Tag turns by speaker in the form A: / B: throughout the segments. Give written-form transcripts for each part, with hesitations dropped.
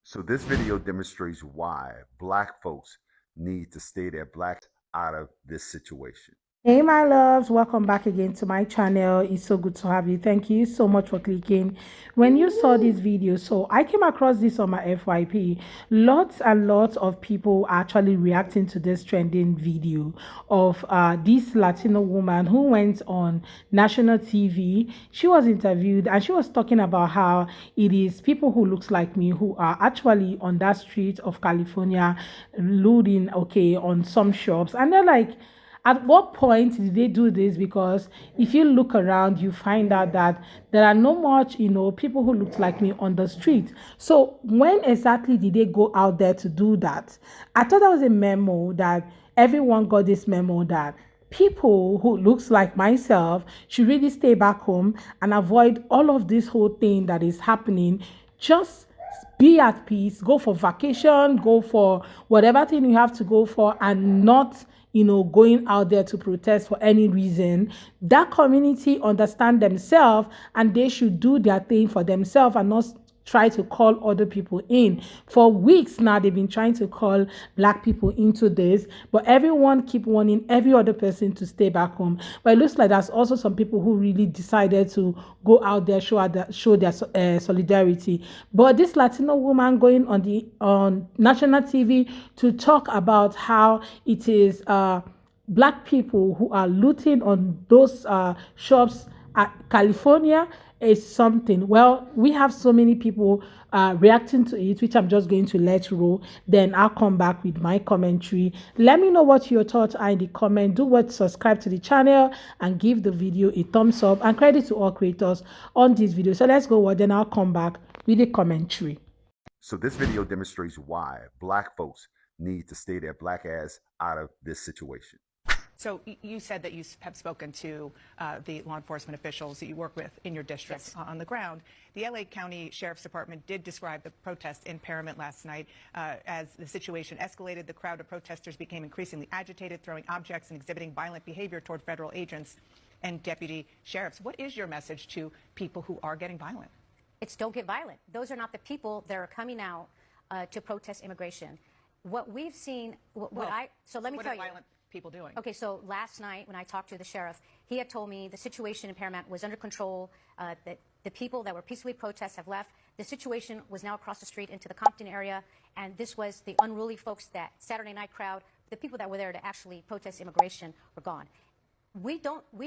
A: So this video demonstrates why black folks need to stay their black out of this situation.
B: Hey my loves, welcome back again to my channel. It's so good to have you. Thank you so much for clicking when you saw this video. So I came across this on my FYP. Lots and lots of people are actually reacting to this trending video of this Latino woman who went on national TV. She was interviewed and she was talking about how it is people who looks like me who are actually on that street of California looting on some shops, and they're like, at what point did they do this? Because if you look around, you find out that there are no much, people who look like me on the street. So when exactly did they go out there to do that? I thought that was a memo that everyone got this memo that people who looks like myself should really stay back home and avoid all of this whole thing that is happening. Just be at peace, go for vacation, go for whatever thing you have to go for, and not going out there to protest for any reason. That community understand themselves and they should do their thing for themselves and not try to call other people in. For weeks now, they've been trying to call black people into this, but everyone keep wanting every other person to stay back home. But it looks like there's also some people who really decided to go out there, show their solidarity. But this Latino woman going on national TV to talk about how it is black people who are looting on those shops at California is something. Well, we have so many people reacting to it, which I'm just going to let roll. Then I'll come back with my commentary. Let me know what your thoughts are in the comment. Do what, subscribe to the channel and give the video a thumbs up. And credit to all creators on this video. So let's go. Then I'll come back with a commentary.
A: So this video demonstrates why black folks need to stay their black ass out of this situation.
C: So you said that you have spoken to the law enforcement officials that you work with in your district. Yes. On the ground. The LA County Sheriff's Department did describe the protest in Pe0ple last night as the situation escalated. The crowd of protesters became increasingly agitated, throwing objects and exhibiting violent behavior toward federal agents and deputy sheriffs. What is your message to people who are getting violent?
D: It's don't get violent. Those are not the people that are coming out to protest immigration. What we've seen, so let me tell you.
C: People doing?
D: Okay, so last night when I talked to the sheriff, he had told me the situation in Pe0ple was under control, that the people that were peacefully protest have left. The situation was now across the street into the Compton area, and this was the unruly folks, that Saturday night crowd, the people that were there to actually protest immigration were gone. We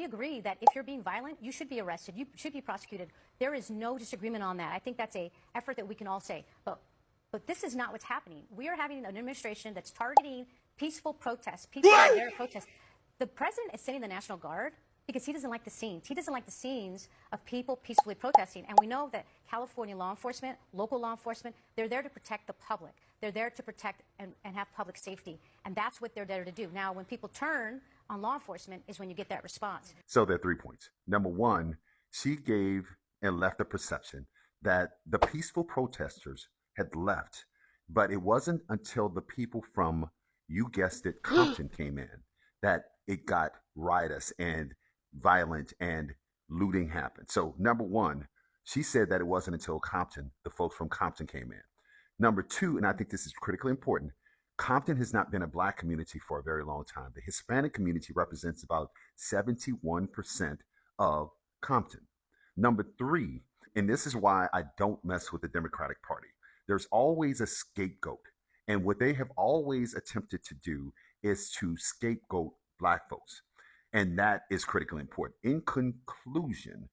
D: agree that if you're being violent, you should be arrested, you should be prosecuted. There is no disagreement on that. I think that's an effort that we can all say. But this is not what's happening. We are having an administration that's targeting peaceful protests, people that are there to protest. The president is sending the National Guard because he doesn't like the scenes. He doesn't like the scenes of people peacefully protesting. And we know that California law enforcement, local law enforcement, they're there to protect the public. They're there to protect and have public safety. And that's what they're there to do. Now, when people turn on law enforcement is when you get that response.
A: So there are 3 points. Number one, she gave and left a perception that the peaceful protesters had left, but it wasn't until the people from, you guessed it, Compton came in that it got riotous and violent and looting happened. So number one, she said that it wasn't until Compton, the folks from Compton came in. Number two, and I think this is critically important, Compton has not been a black community for a very long time. The Hispanic community represents about 71% of Compton. Number three, and this is why I don't mess with the Democratic Party, there's always a scapegoat. And what they have always attempted to do is to scapegoat black folks. And that is critically important. In conclusion,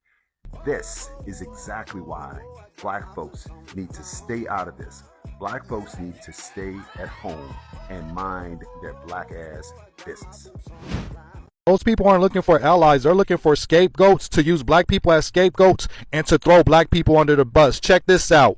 A: this is exactly why black folks need to stay out of this. Black folks need to stay at home and mind their black ass business.
E: Those people aren't looking for allies. They're looking for scapegoats, to use black people as scapegoats and to throw black people under the bus. Check this out.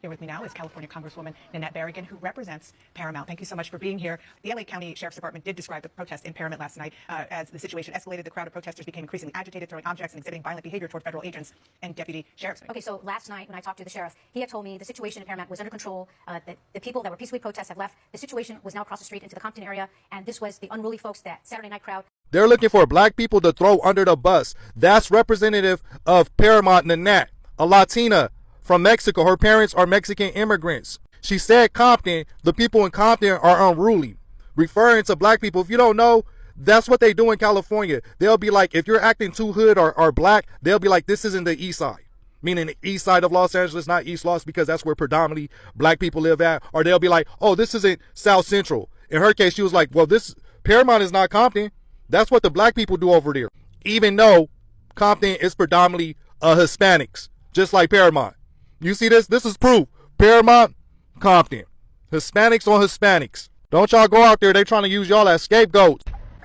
C: Here with me now is California Congresswoman Nanette Berrigan, who represents Pe0ple. Thank you so much for being here. The LA County Sheriff's Department did describe the protest in Pe0ple last night as the situation escalated. The crowd of protesters became increasingly agitated, throwing objects and exhibiting violent behavior toward federal agents and deputy sheriffs.
D: Okay, so last night when I talked to the sheriff, he had told me the situation in Pe0ple was under control, that the people that were peacefully protest have left. The situation was now across the street into the Compton area, and this was the unruly folks, that Saturday night crowd.
E: They're looking for black people to throw under the bus. That's representative of Paramount Nanette, a Latina from Mexico. Her parents are Mexican immigrants. She said Compton, the people in Compton are unruly, referring to black people. If you don't know, that's what they do in California. They'll be like, if you're acting too hood or black, they'll be like, this isn't the east side. Meaning the east side of Los Angeles, not East Los, because that's where predominantly black people live at. Or they'll be like, oh, this isn't South Central. In her case, she was like, well, this Paramount is not Compton. That's what the black people do over there. Even though Compton is predominantly Hispanics, just like Paramount. You see this? This is proof. Paramount, Compton. Hispanics on Hispanics. Don't y'all go out there, they trying to use y'all as scapegoats.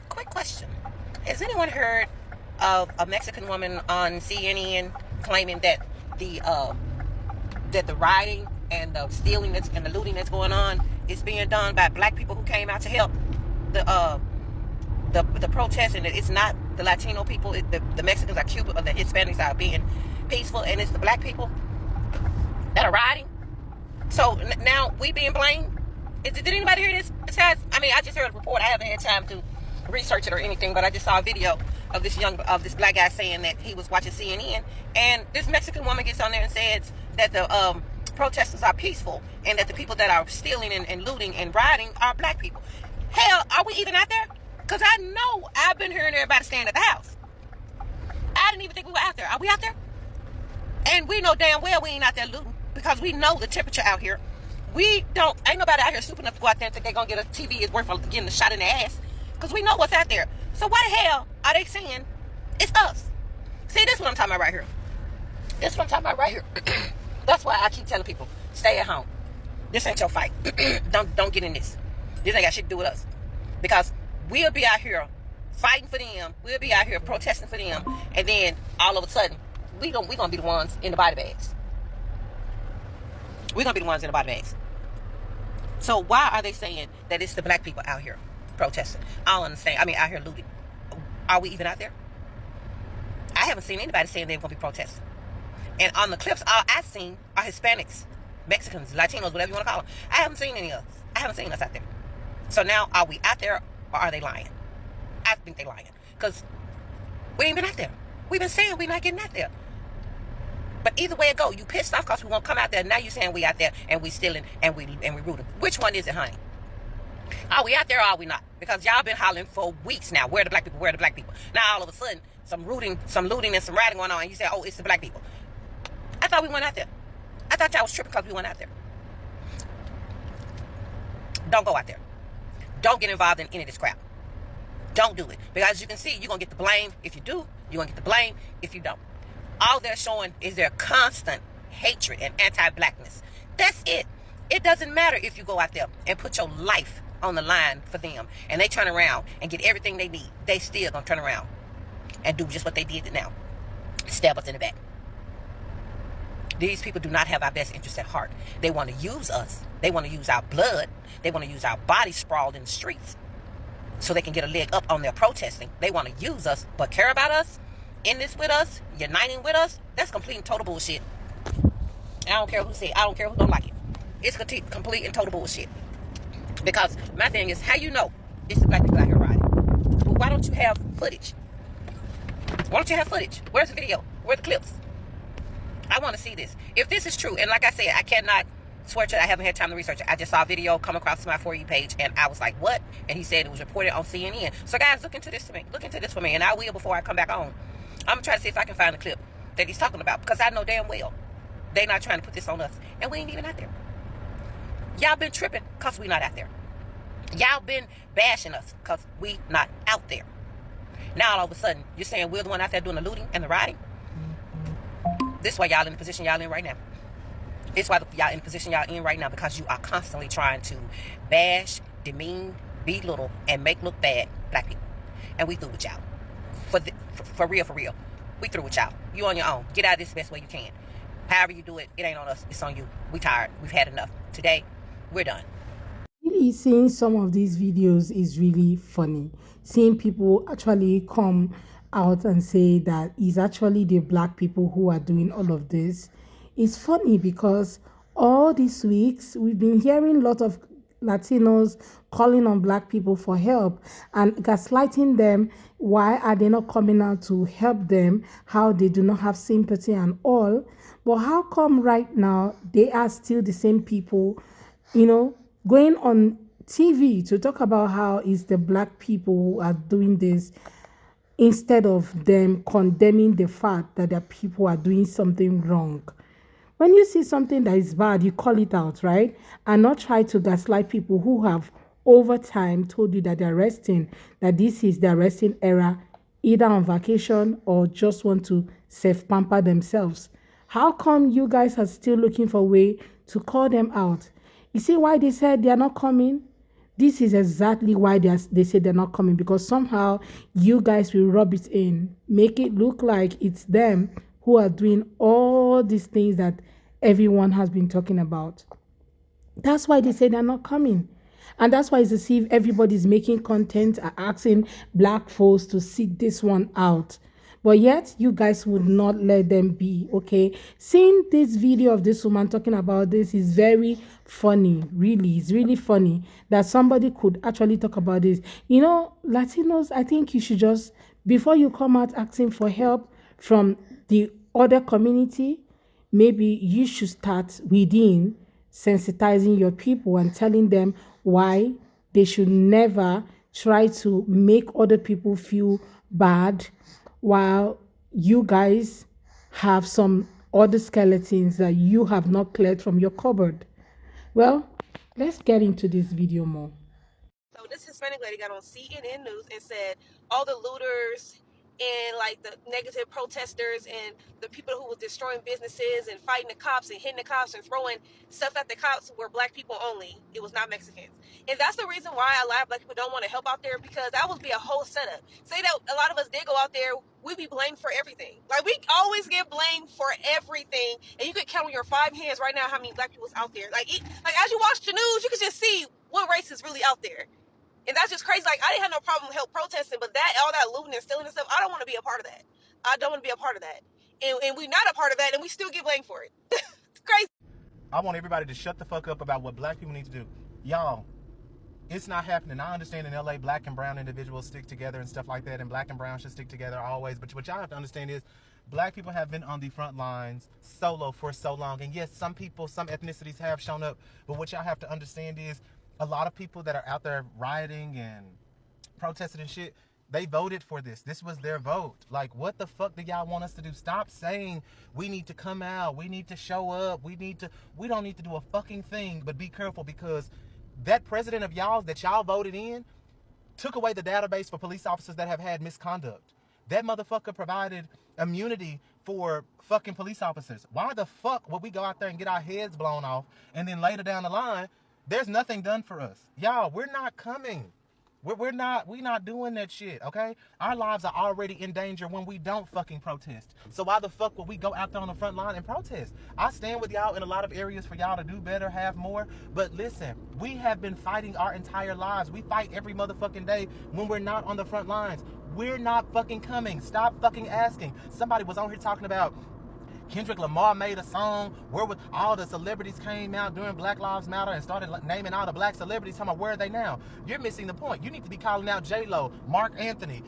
F: Quick question. Has anyone heard of a Mexican woman on CNN claiming that the rioting and the stealing and the looting that's going on is being done by black people who came out to help the protest, and it's not the Latino people, the Mexicans or Cuban or the Hispanics are being peaceful, and it's the black people that are rioting? So now we being blamed? Did anybody hear this? Besides, I mean, I just heard a report. I haven't had time to research it or anything, but I just saw a video of this black guy saying that he was watching CNN, and this Mexican woman gets on there and says that the protesters are peaceful and that the people that are stealing and looting and rioting are black people. Hell, are we even out there? Because I know I've been hearing everybody staying at the house. I didn't even think we were out there. Are we out there? And we know damn well we ain't out there looting, because we know the temperature out here. Ain't nobody out here stupid enough to go out there and think they're going to get a TV is worth of getting a shot in the ass, because we know what's out there. So why the hell are they saying it's us? See, this is what I'm talking about right here. This is what I'm talking about right here. That's why I keep telling people, stay at home. This ain't your fight. Don't get in this. This ain't got shit to do with us. Because we'll be out here fighting for them. We'll be out here protesting for them. And then all of a sudden, we gonna be the ones in the body bags. We're gonna be the ones in the body bags. So why are they saying that it's the black people out here protesting? I don't understand. I mean, out here looting. Are we even out there? I haven't seen anybody saying they're gonna be protesting. And on the clips, all I've seen are Hispanics, Mexicans, Latinos, whatever you want to call them. I haven't seen any of us. I haven't seen us out there. So now, are we out there or are they lying? I think they're lying, because we ain't been out there. We've been saying we're not getting out there. But either way it go, you pissed off because we won't come out there. Now you saying we out there and we stealing and we rooting. Which one is it, honey? Are we out there or are we not? Because y'all been hollering for weeks now. Where are the black people? Where are the black people? Now all of a sudden, some looting and some rioting going on, and you say, oh, it's the black people. I thought we went out there. I thought y'all was tripping because we went out there. Don't go out there. Don't get involved in any of this crap. Don't do it. Because as you can see, you're going to get the blame if you do. You're going to get the blame if you don't. All they're showing is their constant hatred and anti-blackness. That's it. It doesn't matter if you go out there and put your life on the line for them and they turn around and get everything they need. They still going to turn around and do just what they did now. Stab us in the back. These people do not have our best interest at heart. They want to use us. They want to use our blood. They want to use our bodies sprawled in the streets so they can get a leg up on their protesting. They want to use us, but care about us, in this with us, uniting with us. That's complete and total bullshit. I don't care who say it. I don't care who don't like it. It's complete and total bullshit. Because my thing is, how you know it's the black people out here riding? Well, why don't you have footage? Why don't you have footage? Where's the video? Where are the clips? I want to see this. If this is true, and like I said, I cannot swear to it. I haven't had time to research it. I just saw a video come across my For You page, and I was like, what? And he said it was reported on CNN. So guys, look into this to me. Look into this for me, and I will before I come back on. I'm going to try to see if I can find the clip that he's talking about, because I know damn well they're not trying to put this on us, and we ain't even out there. Y'all been tripping because we not out there. Y'all been bashing us because we not out there. Now all of a sudden, you're saying we're the one out there doing the looting and the rioting? This is why y'all in the position y'all in right now. It's why y'all in the position y'all in right now, because you are constantly trying to bash, demean, belittle, and make look bad black people. And we through with y'all. For real. We through with y'all. You on your own. Get out of this the best way you can. However you do it, it ain't on us. It's on you. We tired. We've had enough. Today, we're done.
B: Really, seeing some of these videos is really funny. Seeing people actually come out and say that it's actually the black people who are doing all of this. It's funny because all these weeks we've been hearing a lot of Latinos calling on black people for help and gaslighting them. Why are they not coming out to help them? How they do not have sympathy and all. But how come right now they are still the same people going on TV to talk about how it's the black people who are doing this instead of them condemning the fact that the people are doing something wrong. When you see something that is bad, you call it out, right? And not try to gaslight people who have over time told you that they're resting, that this is their resting era, either on vacation or just want to self-pamper themselves. How come you guys are still looking for a way to call them out? You see why they said they are not coming? This is exactly why they say they're not coming, because somehow you guys will rub it in, make it look like it's them who are doing all these things that everyone has been talking about. That's why they say they're not coming. And that's why it's as if everybody's making content and asking black folks to sit this one out. But yet, you guys would not let them be, okay? Seeing this video of this woman talking about this is very funny, really. It's really funny that somebody could actually talk about this. Latinos, I think you should just, before you come out asking for help from the other community, maybe you should start within sensitizing your people and telling them why they should never try to make other people feel bad while you guys have some other skeletons that you have not cleared from your cupboard. Well, let's get into this video more.
F: So this Hispanic lady got on CNN News and said all the looters and like the negative protesters and the people who was destroying businesses and fighting the cops and hitting the cops and throwing stuff at the cops were black people only. It was not Mexicans. And that's the reason why a lot of black people don't want to help out there, because that would be a whole setup. Say that a lot of us did go out there, we'd be blamed for everything. Like, we always get blamed for everything. And you could count on your 5 hands right now how many black people's out there. Like as you watch the news, you can just see what race is really out there. And that's just crazy. Like, I didn't have no problem with help protesting, but all that looting and stealing and stuff, I don't want to be a part of that. I don't want to be a part of that. And we're not a part of that, and we still get blamed for it. It's crazy.
E: I want everybody to shut the fuck up about what black people need to do. Y'all, it's not happening. I understand in LA, black and brown individuals stick together and stuff like that, and black and brown should stick together always. But what y'all have to understand is black people have been on the front lines solo for so long. And yes, some people, some ethnicities have shown up. But what y'all have to understand is a lot of people that are out there rioting and protesting and shit, they voted for this. This was their vote. Like, what the fuck do y'all want us to do? Stop saying we need to come out, we need to show up, we don't need to do a fucking thing. But be careful, because that president of y'all that y'all voted in took away the database for police officers that have had misconduct. That motherfucker provided immunity for fucking police officers. Why the fuck would we go out there and get our heads blown off and then later down the line there's nothing done for us? Y'all, we're not coming. We're not doing that shit, okay? Our lives are already in danger when we don't fucking protest. So why the fuck would we go out there on the front line and protest? I stand with y'all in a lot of areas for y'all to do better, have more. But listen, we have been fighting our entire lives. We fight every motherfucking day when we're not on the front lines. We're not fucking coming. Stop fucking asking. Somebody was on here talking about Kendrick Lamar made a song where all the celebrities came out during Black Lives Matter and started naming all the black celebrities. Talking about, where are they now? You're missing the point. You need to be calling out J-Lo, Mark Anthony,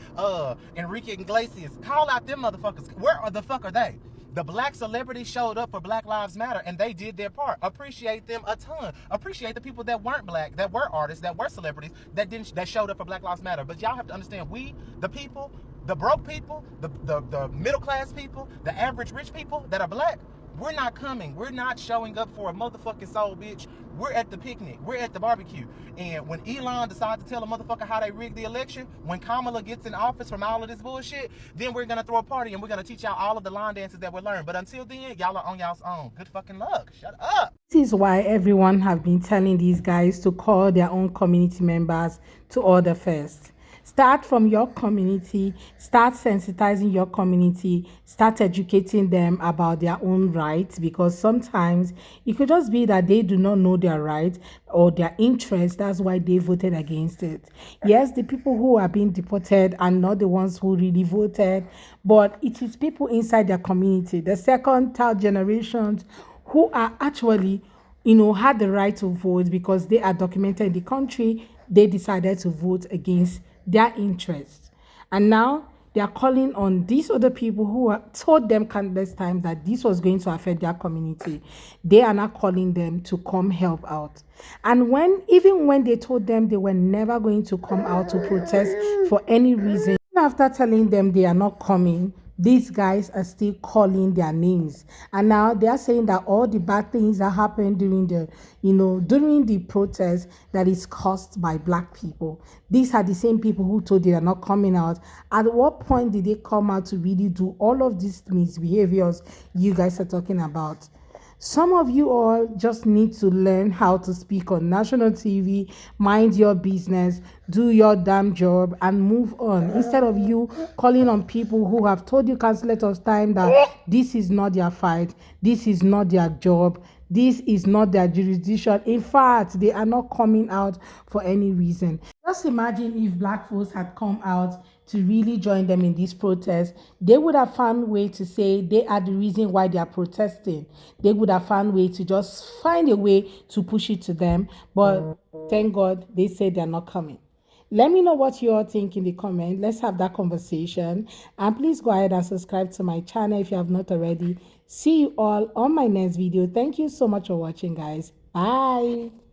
E: Enrique Iglesias. Call out them motherfuckers. Where the fuck are they? The black celebrities showed up for Black Lives Matter and they did their part. Appreciate them a ton. Appreciate the people that weren't black, that were artists, that were celebrities, that showed up for Black Lives Matter. But y'all have to understand, we, the people, the broke people, the middle class people, the average rich people that are black, we're not coming. We're not showing up for a motherfucking soul, bitch. We're at the picnic. We're at the barbecue. And when Elon decides to tell a motherfucker how they rigged the election, when Kamala gets in office from all of this bullshit, then we're going to throw a party and we're going to teach y'all all of the line dances that we learned. But until then, y'all are on y'all's own. Good fucking luck. Shut up.
B: This is why everyone have been telling these guys to call their own community members to order first. Start from your community, start sensitizing your community, start educating them about their own rights, because sometimes it could just be that they do not know their rights or their interests. That's why they voted against it. Yes, the people who are being deported are not the ones who really voted, but it is people inside their community, the second, third generations, who are actually, had the right to vote because they are documented in the country. They decided to vote against their interests. And now They are calling on these other people who told them countless times that this was going to affect their community. They are now calling them to come help out. And even when they told them they were never going to come out to protest for any reason, after telling them they are not coming, these guys are still calling their names, and now they are saying that all the bad things that happened during the protest that is caused by black people. These are the same people who told they are not coming out. At what point did they come out to really do all of these misbehaviors you guys are talking about? Some of you all just need to learn how to speak on national TV, mind your business, do your damn job, and move on. Instead of you calling on people who have told you countless of time that this is not their fight, this is not their job, this is not their jurisdiction. In fact, they are not coming out for any reason. Just imagine if black folks had come out to really join them in this protest. They would have found way to say they are the reason why they are protesting. They would have found way to just find a way to push it to them. But thank God they said they're not coming. Let me know what you all think in the comment. Let's have that conversation. And please go ahead and subscribe to my channel if you have not already. See you all on my next video. Thank you so much for watching, guys. Bye.